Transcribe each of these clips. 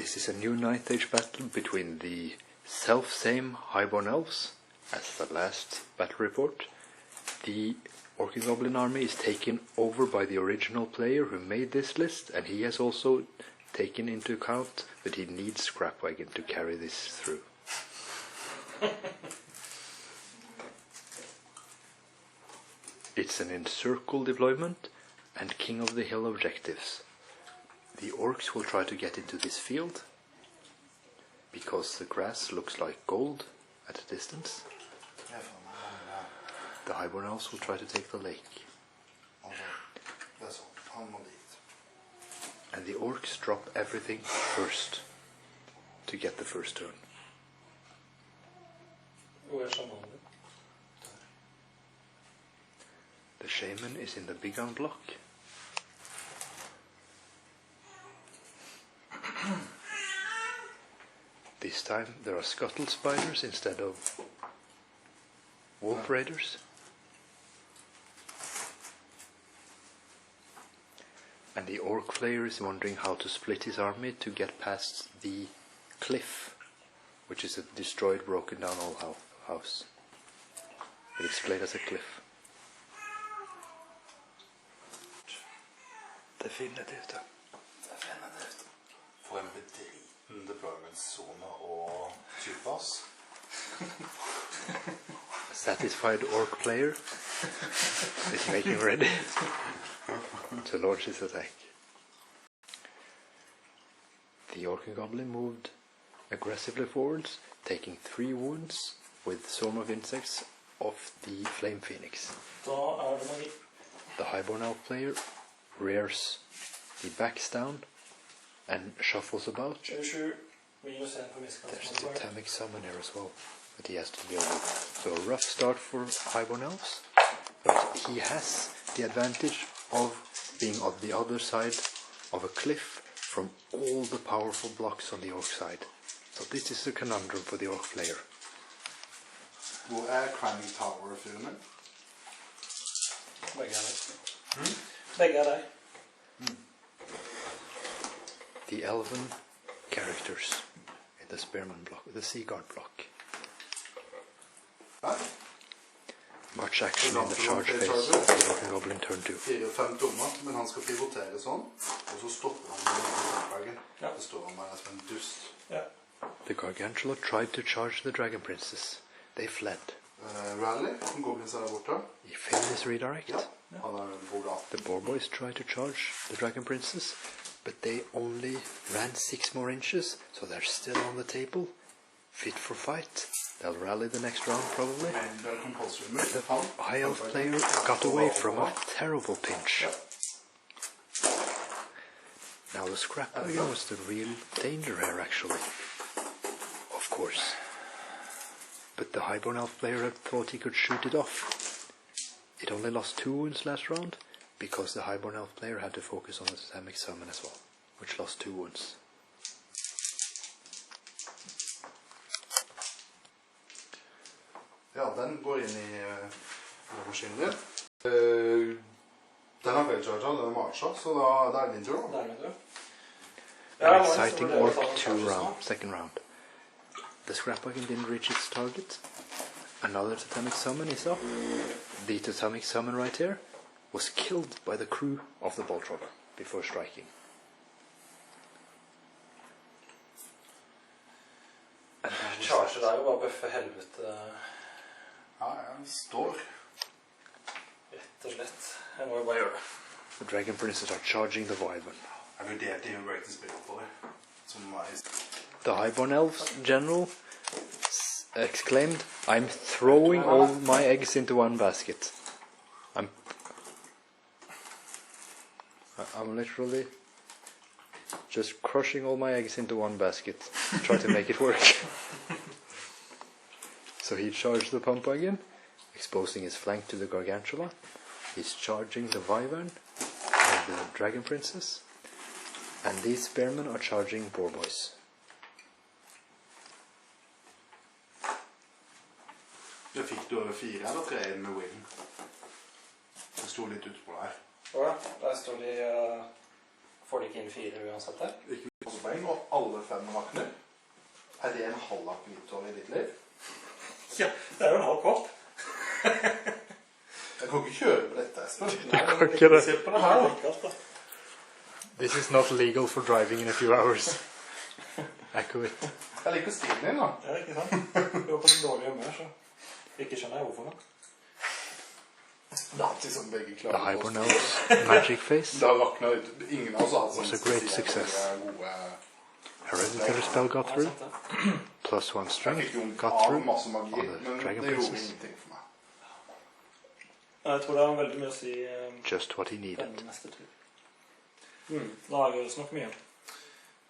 This is a new 9th Age battle between the self-same highborn elves, as the last battle report. The Orc and Goblin army is taken over by the original player who made this list, and he has also taken into account that he needs Scrapwagon to carry this through. It's an encircle deployment and King of the Hill objectives. The orcs will try to get into this field because the grass looks like gold at a distance. The highborn elves will try to take the lake. And the orcs drop everything first to get the first turn. The shaman is in the big gun block. This time there are scuttle spiders instead of wolf raiders. And the orc player is wondering how to split his army to get past the cliff, which is a destroyed, broken down old house. But it's displayed as a cliff. Definitivt. For en bedriten deployment-zone og typas. A satisfied orc player is making ready to launch his attack. The orc and goblin moved aggressively forwards, taking 3 wounds with Swarm of Insects off the flame pheonix. The highborn elf player rears the backs down and shuffles about. There's a totemic summon here as well that he has to deal with. So a rough start for highborn elves, but he has the advantage of being on the other side of a cliff from all the powerful blocks on the orc side. So this is a conundrum for the orc player. Hvor Climbing Tower filmen? Begge er der. The elven characters in the spearman block, the sea guard block. Much action in the charge phase of the orc and goblin turn 2. 4-5 tommer, men han skal pivotere sånn, og så stopper han med dragen. Det står han bare som en dust. The gargantula tried to charge the dragon princess. They fled. Rally, goblins er der borte. He failed his redirect. Han er borte. The boar boys tried to charge the dragon princess, but they only ran 6 more inches, so they're still on the table, fit for fight. They'll rally the next round probably. The high elf player got away from a terrible pinch. Now the Scrapwagon was the real danger here actually. Of course. But the highborn elf player had thought he could shoot it off. It only lost 2 wounds last round, because the highborn elf player had to focus on the totemic summon as well, which lost 2 wounds. Ja, den går inn i maskinen din. Den har velcharget, den har marcha, så da er det din tur da. An exciting orc second round. The Scrapwagon didn't reach its target. Another totemic summon is up. The totemic summon right here was killed by the crew of the bolt robber before striking. Charger der jo bare bøffe helvete. Ja, jeg står. Rett og slett. Jeg må jo bare gjøre det. The dragon princes are charging the wyvern. Jeg vurderte jo break the spirit på det. The highborn elves general exclaimed, "I'm throwing all my eggs into one basket." I'm literally just crushing all my eggs into one basket to try to make it work. So he charged the pump again, exposing his flank to the gargantula. He's charging the wyvern and the dragon princess. And these spearmen are charging boar boys. Jeg fikk du 4 eller 3 inn med win. Det stod litt ute på der. Ja, der står de... får de ikke inn 4 uansett der? Ikke Og alle 5 vakner. Er det en halv akvitår i ditt liv? Ja, det er jo en halv kopp. Jeg kan ikke kjøre på dette, Espen. Du kan ikke det. Se på det her, da. This is not legal for driving in a few hours. Echo it. Jeg liker stilen din, da. Ja, ikke sant? Du var på en dårlig humør, så ikke skjønner jeg hvorfor nå. Det er alltid sånn begge The klarer Hibernals magic face Da rakna ut. Ingen av oss har hatt was a great success. Hereditary spell got through. Plus 1 Jeg strength fikk jo got through masse magi, on the men Dragon det gjorde Princess. ingenting for meg. Jeg tror det har veldig mye å si Just what he needed. den neste tur. Da har vi jo snakket mye.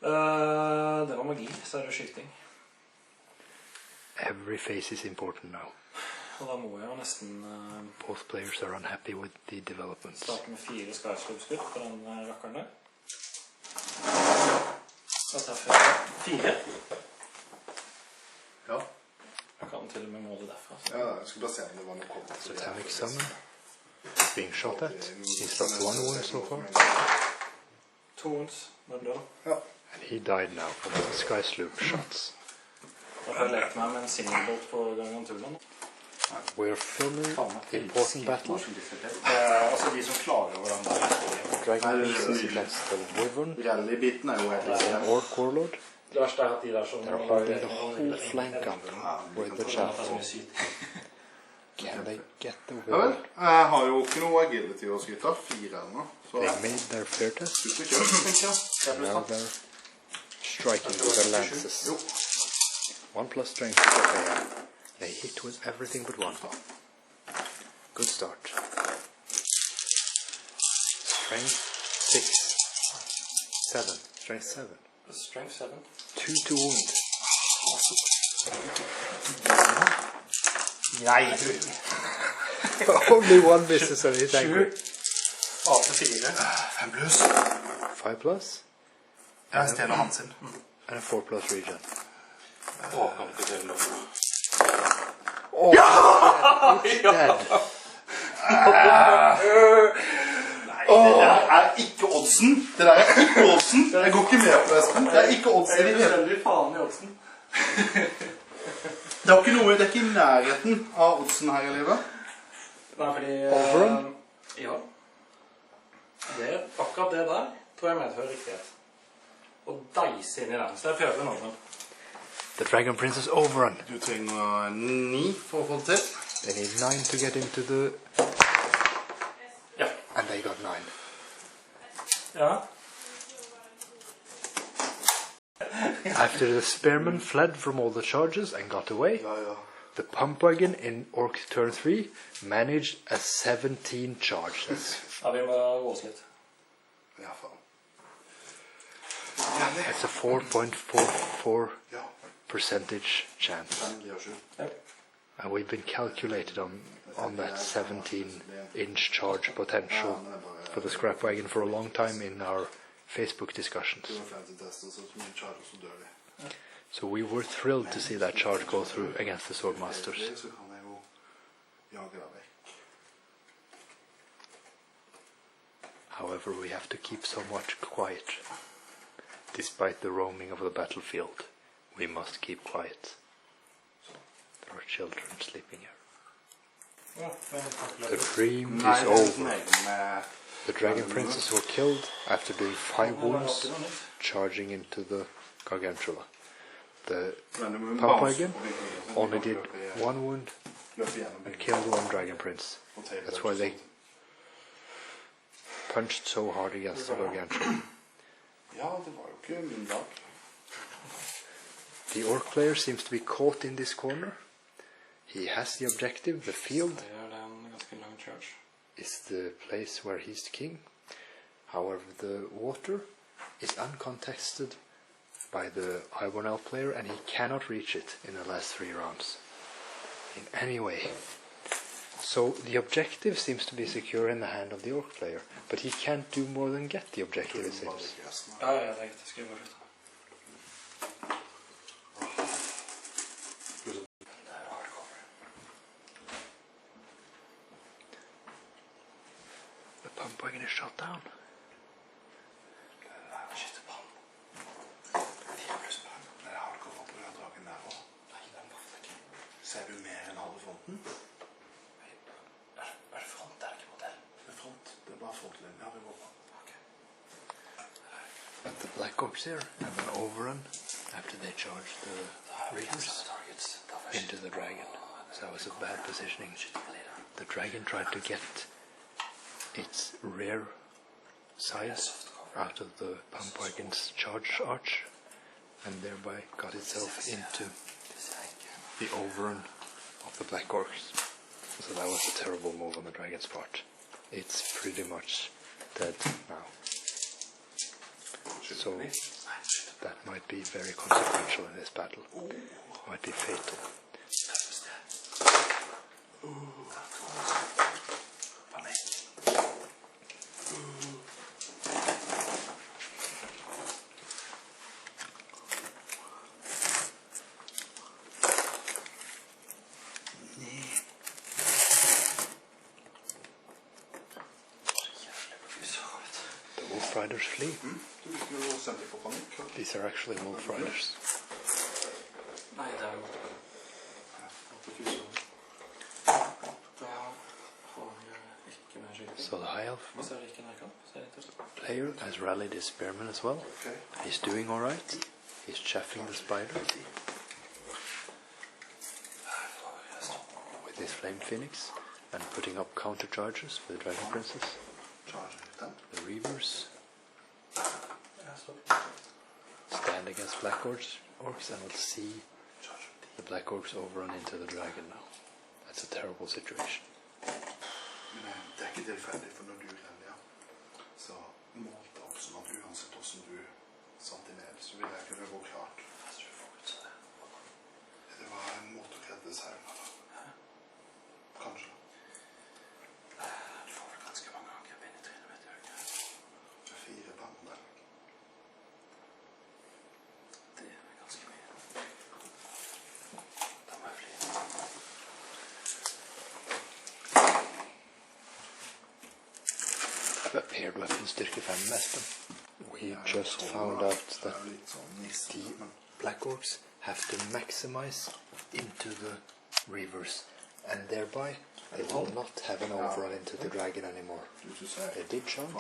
Det var magi, så er det skyting. Every face is important now. Og da må jeg jo nesten Both players are unhappy with the developments. starte med 4 skysloop-skudd på den rakkeren der. Da treffer jeg 4. Ja. Jeg kan til og med måle derfra. Ja, jeg skulle bare se om det var noe kommet. Satanic summon. Being shot at. He's lost 1 wound so far. 2 wounds. Når dør. Ja. And he died now from the sky sloop shots. Da har jeg lekt meg med en single bolt på Gargantulen. We're filming important battle. Altså de som klarer over den der. Dragon Princess against the Wyvern. Rally-biten er jo helt There's an orc warlord. Det verste er at de der som... They're holding the whole flank up with the chaff. Can they get the Ja vel, wall? jeg har jo ikke noe agility å skyte. 4 ennå. Så They made their fear test. du skal kjøre, tenker jeg. Now they're striking with their lances. Jo. 1 plus strength. They hit with everything but 1. Good start. Strength 6. 7. Strength 7. Strength 7. 2 to wound. Nei! Only 1 misses and he's angry. 4. 5 pluss. 5 plus. Jeg stjeler han sin. And a 4 plus regen. Åh, kan ikke til noe. Oh, it's dead. Det der er ikke oddsen. Det der er ikke oddsen. Jeg går ikke med på det, Espen. Det er ikke oddsen. Jeg er veldig faen i oddsen. Det er ikke noe, det er ikke i nærheten av oddsen her i livet. Nei, fordi... Overhånd? Ja. Akkurat det der tror jeg medfører riktighet. Og deise inn i den, så jeg prøver en overhånd. The Dragon Princess overrun. Du trenger 9 for å få det til. They need 9 to get into the... Ja. And they got 9. Ja. After the spearman fled from all the charges and got away, the pump wagon in Orc turn 3 managed a 17 charge. Ja, vi må gå oss litt. Ja, faen. That's a 4.44 percentage chance. Ja. And we've been calculated on that 17-inch charge potential for the scrap wagon for a long time in our Facebook discussions. So we were thrilled to see that charge go through against the Swordmasters. However, we have to keep somewhat quiet. Despite the roaming of the battlefield, we must keep quiet. There are children sleeping here. The dream is over. The Dragon Princess were killed after doing 5 wounds, charging into the Gargantula. The pump wagon only did 1 wound and killed 1 Dragon Prince. That's why they punched so hard against the Gargantula. The orc player seems to be caught in this corner. He has the objective, the field is the place where he's the king. However, the water is uncontested by the Hibernal player and he cannot reach it in the last 3 rounds in any way. So the objective seems to be secure in the hand of the orc player, but he can't do more than get the objective, it seems. The pump wagon is shot down. black orcs here have an overrun after they charge the reavers into the dragon. So that was a bad positioning. The dragon tried to get its rear side out of the Pump-Wagon's charge arch and thereby got itself into the overrun of the black orcs. So that was a terrible move on the dragon's part. It's pretty much dead now. So that might be very consequential in this battle. Might be fatal. Riders flee. These are actually wolf riders. So the high elf player has rallied his spearman as well. He's doing alright. He's chaffing the spider with his flame phoenix and putting up counter charges for the dragon princess. The reavers stand against black orcs and will see the black orcs overrun into the dragon now. That's a terrible situation. Det er ikke tilfeldig, for når du renner, så målte opp sånn at uansett hvordan du satt i ned, så ville jeg kunne gå klart. Det var en måte å redde seg med. Kanskje. Du får vel ganske mange angrep inn i trynet, vet du. 4 band. Det er ganske mye. Da må jeg fly. A paired weapon styrke 5 Espen. We just found out that the black orcs have to maximize into the reavers and thereby they will not have an overrun into the dragon anymore. They did charge,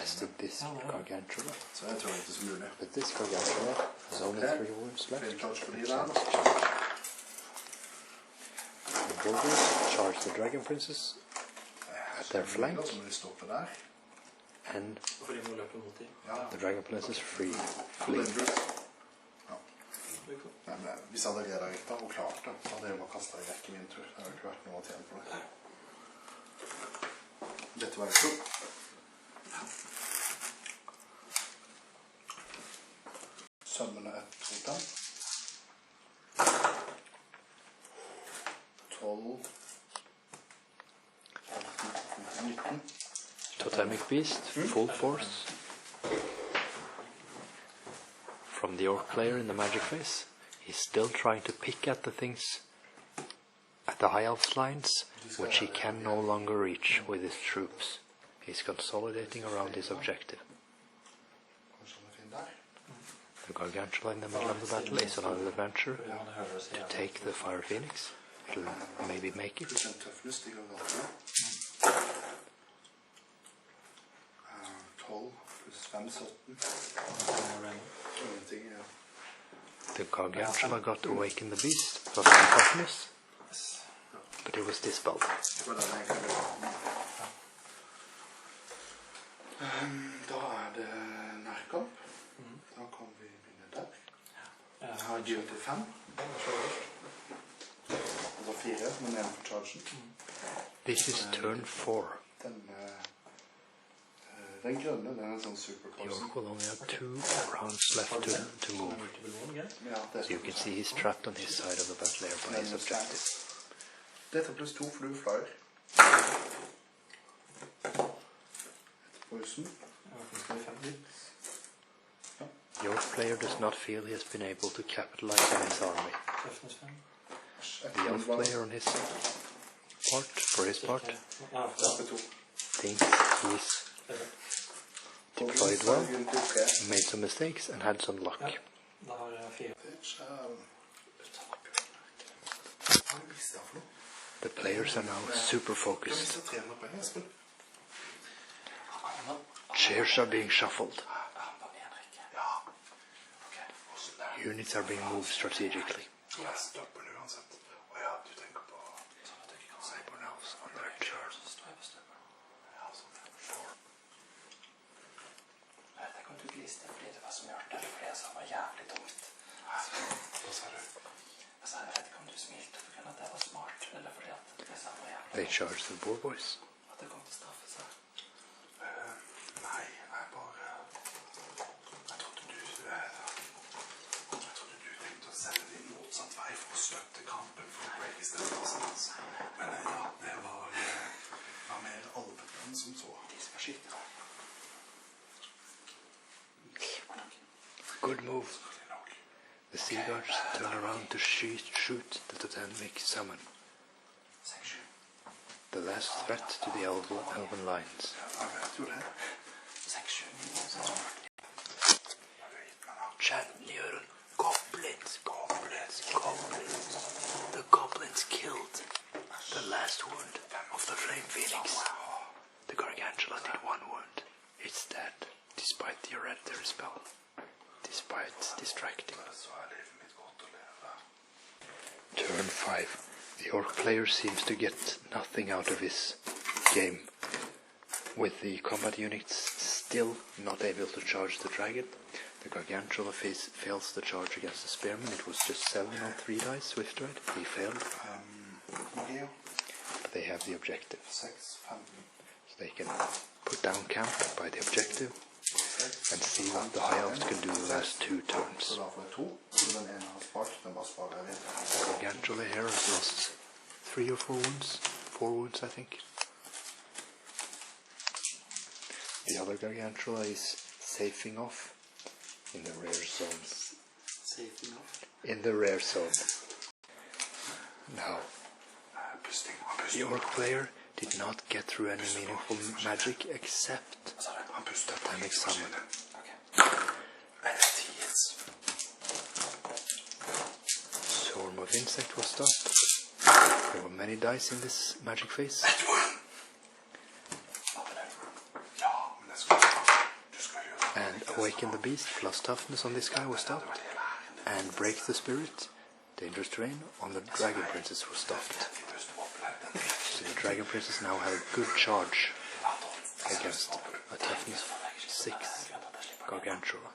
as did this gargantula. But this gargantula has only 3 wounds left. The bulldog charge the dragon princess at their flank, and the dragon princess flee. Hvis jeg hadde greid riktig og klart det, så hadde jeg bare kastet i rekke min tur. Det hadde ikke vært noe å tjene på det. Dette var jo sømmene 1 totem. 12 19. Totemic beast, full force. From the orc player in the magic phase, he's still trying to pick at the things at the high elf's lines, which he can no longer reach with his troops. He's consolidating around his objective. The gargantula in the middle of the battle is on an adventure to take the fire phoenix. It'll maybe make it. 12 pluss 5, 17. The gargantula got awaken the beast, got some toughness, but it was dispelled. Da det nærkamp. Da kan vi begynne der. Jeg har givet til 5. Og da 4, men 1 for chargen. This is turn 4. Den grønne, den er sånn super The orc will only have 2 rounds left to move. So you can see he's trapped on his side of the battle area by his objective. Dette pluss 2 for du flyer. Poison. The orc player does not feel he has been able to capitalize on his army. The elf player on his part, for his part, thinks he's deployed well, made some mistakes and had some luck. The players are now super focused. Chairs are being shuffled. Units are being moved strategically. Jeg stopper den uansett. Og ja, du tenker på... Cyborg elves on their turn. Ja, sånn. Tenk om du gliste fordi det var smørt, eller fordi jeg sa det var jævlig dumt. Hva sa du? Jeg vet ikke om du smilte for grunn av at jeg var smart, eller fordi at jeg sa det var jævlig They dumt. charge the boar boys. At det kom til å straffe seg. Nei, jeg bare... Jeg trodde du tenkte å sende din motsatt vei for å støtte kampen for å break stedet hans. Men ja, det var mer alveten som så. De skal skyte deg. Good move. The sea guards turn around to shoot the totemic summon. The last threat to the elven lines. Jeg vet jo det. 6-7 minutter. Chandler, goblins. The goblins killed the last wound of the flame phoenix. The gargantula did 1 wound. It's dead, despite the hereditary spell. Despite distracting. Så livet mitt godt å leve. Turn 5. The orc player seems to get nothing out of his game. With the combat units still not able to charge the dragon, the gargantula fails the charge against the spearman. It was just 7 on 3 dice, swift right? He failed. Magia. But they have the objective. 6, 5. So they can put down camp by the objective and see what the high elves can do the last 2 turns. Så da får jeg 2. Så den ene har spart, den bare sparer jeg litt. The gargantula here has lost 3 or 4 wounds. 4 wounds, I think. The other gargantula is safing off in the rare zone. Safing off? In the rare zone. Now, the orc player did not get through any meaningful magic except totemic summon. Swarm of insect was stopped. There were many dice in this magic phase. And awaken the beast plus toughness on this guy was stopped. And break the spirit, dangerous terrain, on the dragon princess was stopped. So the dragon princess now have a good charge against a toughness 6 gargantula.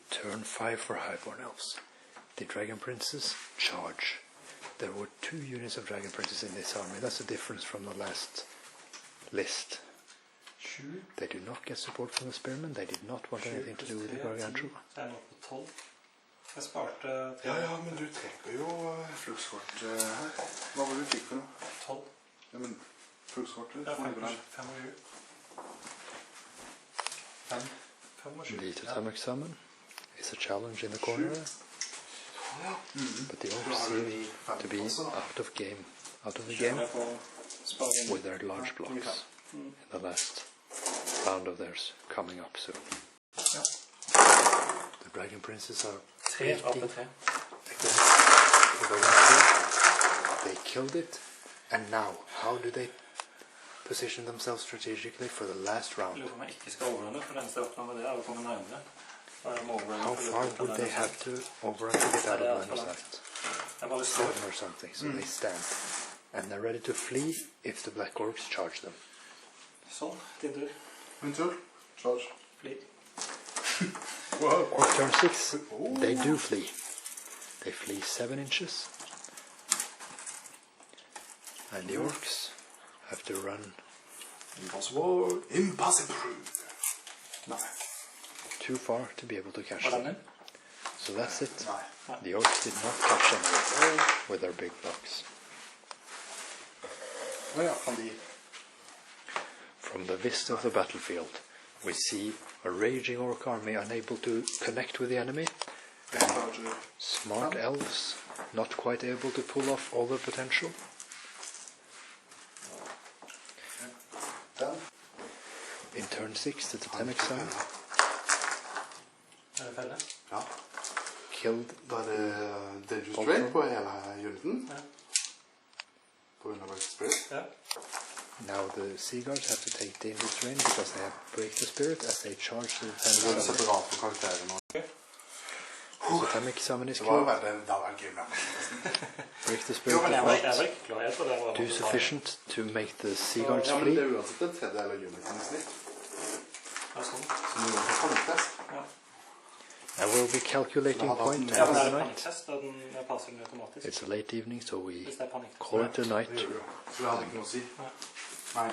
Turn 5 for highborn elves. The dragon princess charge. There were 2 units of dragon princess in this army. That's the difference from the last list. They do not get support from the spearmen. They did not want anything to do with the gargantula. Så jeg nå på 12. Jeg sparte Ja, men du trekker jo flukskort her. Hva var det du fikk for noe? 12. Ja, men flukskortet? Ja, 25. 5. The totemic summon is a challenge in the corner, but the orcs seem to be out of the game with their large blocks in the last round of theirs coming up soon. The dragon princes are 3 opp til 3. They killed it, and now how do they position themselves strategically for the last round? Lurer på om jeg ikke skal overrunde, for den stedet med det er å komme nærmere. How far would they have to overrun to get out of line of sight? 7 or something, so they stand. And they're ready to flee if the black orcs charge them. Sånn, din tur. Min tur. Charge. Fly. Orc turn 6, they do flee. They flee 7 inches. And the orcs have to run Impossible. Impossible. Nei. too far to be able to catch Var den them. din? So that's it. Nei. The orcs did not catch them with their big blocks. Ja, kan de... From the vista of the battlefield, we see a raging orc army unable to connect with the enemy, and smart elves not quite able to pull off all their potential. In turn 6, the totemic summon Er det felle? Ja. killed Da er det Dangerous Trade på hele uniten. Ja. På grunn av Break Spirit. Ja. Now the sea guards have to take dangerous terrain because they have break the spirit as they charge the Det er totemic summon. separat for karakterene. Totemic summon is Det var jo killed. veldig en dag gøy med. Break the Jo, spirit men of jeg var light. ikke klar. Jeg trodde jeg var Do sufficient to make the seagulls Ja, men det flee. er uansett en tredjedel av uniten i snitt. Ja, sånn. Så noen har paniktest. Ja. I will be calculating point Ja, for men the det er night. paniktest, og den passer den automatisk. It's a late evening, so we Hvis det er panikktest. call it a Det night. gjør vi jo. Så det hadde ikke noe å si. Ja.